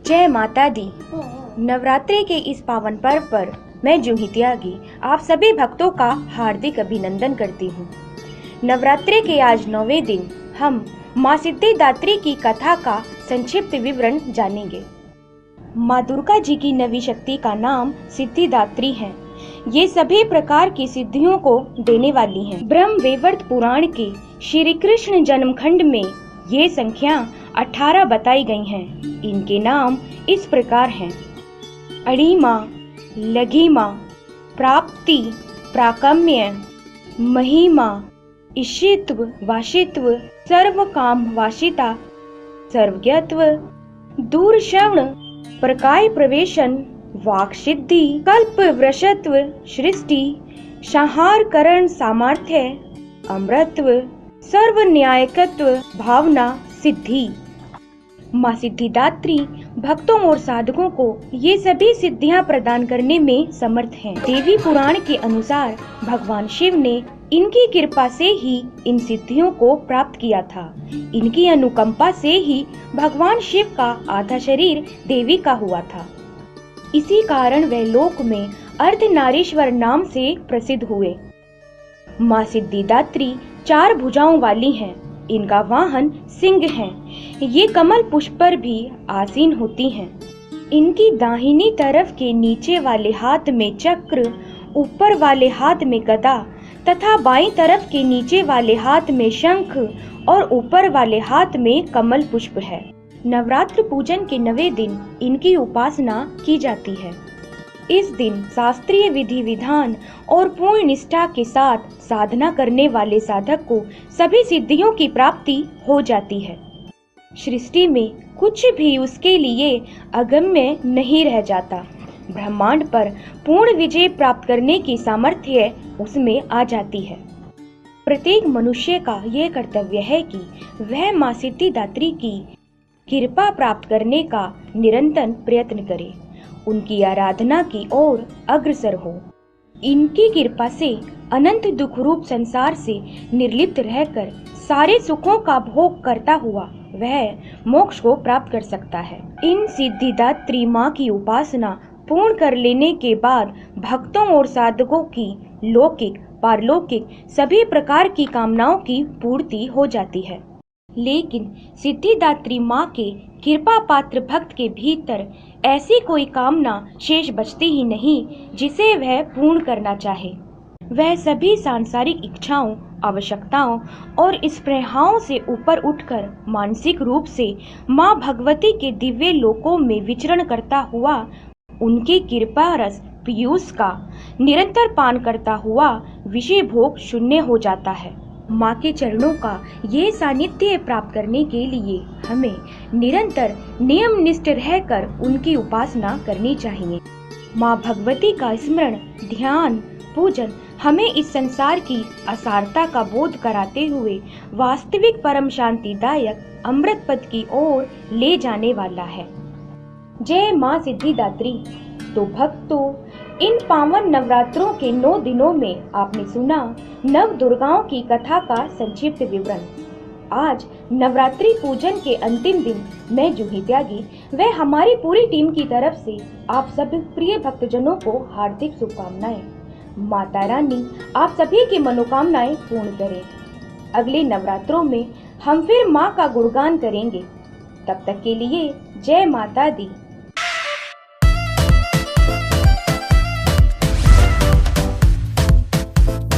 जय माता दी। नवरात्रि के इस पावन पर्व पर मैं जूही त्यागी आप सभी भक्तों का हार्दिक अभिनंदन करती हूँ। नवरात्रि के आज 9वें दिन हम माँ सिद्धिदात्री की कथा का संक्षिप्त विवरण जानेंगे। माँ दुर्गा जी की नवी शक्ति का नाम सिद्धिदात्री है। ये सभी प्रकार की सिद्धियों को देने वाली हैं। ब्रह्म वैवर्त पुराण के श्री कृष्ण जन्मखंड में ये संख्या 18 बताई गई हैं। इनके नाम इस प्रकार हैं: अणिमा, लघिमा, प्राप्ति, प्राकम्य, महिमा, ईशित्व, वाशित्व, सर्वकाम वाशिता, सर्वज्ञत्व, दूरश्रवण, प्रकाय प्रवेशन, वाक् सिद्धि, कल्प वृषत्व, सृष्टि, संहार करण सामर्थ्य, अमृतत्व, सर्व न्यायकत्व, भावना, सिद्धि। माँ सिद्धिदात्री भक्तों और साधकों को ये सभी सिद्धियां प्रदान करने में समर्थ हैं। देवी पुराण के अनुसार भगवान शिव ने इनकी कृपा से ही इन सिद्धियों को प्राप्त किया था। इनकी अनुकंपा से ही भगवान शिव का आधा शरीर देवी का हुआ था। इसी कारण वे लोक में अर्धनारीश्वर नाम से प्रसिद्ध हुए। माँ सिद्धिदात्री 4 भुजाओं वाली हैं। इनका वाहन सिंह है। ये कमल पुष्प पर भी आसीन होती हैं। इनकी दाहिनी तरफ के नीचे वाले हाथ में चक्र, ऊपर वाले हाथ में गदा तथा बाईं तरफ के नीचे वाले हाथ में शंख और ऊपर वाले हाथ में कमल पुष्प है। नवरात्र पूजन के 9वें दिन इनकी उपासना की जाती है। इस दिन शास्त्रीय विधि विधान और पूर्ण निष्ठा के साथ साधना करने वाले साधक को सभी सिद्धियों की प्राप्ति हो जाती है। सृष्टि में कुछ भी उसके लिए अगम्य नहीं रह जाता। ब्रह्मांड पर पूर्ण विजय प्राप्त करने की सामर्थ्य उसमें आ जाती है। प्रत्येक मनुष्य का यह कर्तव्य है कि वह माँ सिद्धिदात्री की कृपा प्राप्त करने का निरंतर प्रयत्न करे, उनकी आराधना की ओर अग्रसर हो। इनकी कृपा से अनंत दुख रूप संसार से निर्लिप्त रहकर सारे सुखों का भोग करता हुआ वह मोक्ष को प्राप्त कर सकता है। इन सिद्धिदात्री माँ की उपासना पूर्ण कर लेने के बाद भक्तों और साधकों की लौकिक पारलौकिक सभी प्रकार की कामनाओं की पूर्ति हो जाती है। लेकिन सिद्धिदात्री माँ के कृपा पात्र भक्त के भीतर ऐसी कोई कामना शेष बचती ही नहीं जिसे वह पूर्ण करना चाहे। वह सभी सांसारिक इच्छाओं, आवश्यकताओं और स्पृहाओं से ऊपर उठकर मानसिक रूप से माँ भगवती के दिव्य लोकों में विचरण करता हुआ उनके कृपा रस पीयूष का निरंतर पान करता हुआ विषय भोग शून्य हो जाता है। माँ के चरणों का ये सानिध्य प्राप्त करने के लिए हमें निरंतर नियम निष्ठ रहकर उनकी उपासना करनी चाहिए। माँ भगवती का स्मरण, ध्यान, पूजन हमें इस संसार की असारता का बोध कराते हुए वास्तविक परम शांतिदायक अमृत पद की ओर ले जाने वाला है। जय माँ सिद्धिदात्री। तो भक्तों, इन पावन नवरात्रों के 9 दिनों में आपने सुना नव दुर्गाओं की कथा का संक्षिप्त विवरण। आज नवरात्रि पूजन के अंतिम दिन मैं जूही त्यागी व हमारी पूरी टीम की तरफ से आप सभी प्रिय भक्तजनों को हार्दिक शुभकामनाएं। माता रानी आप सभी की मनोकामनाएं पूर्ण करें। अगले नवरात्रों में हम फिर माँ का गुणगान करेंगे। तब तक के लिए जय माता दी।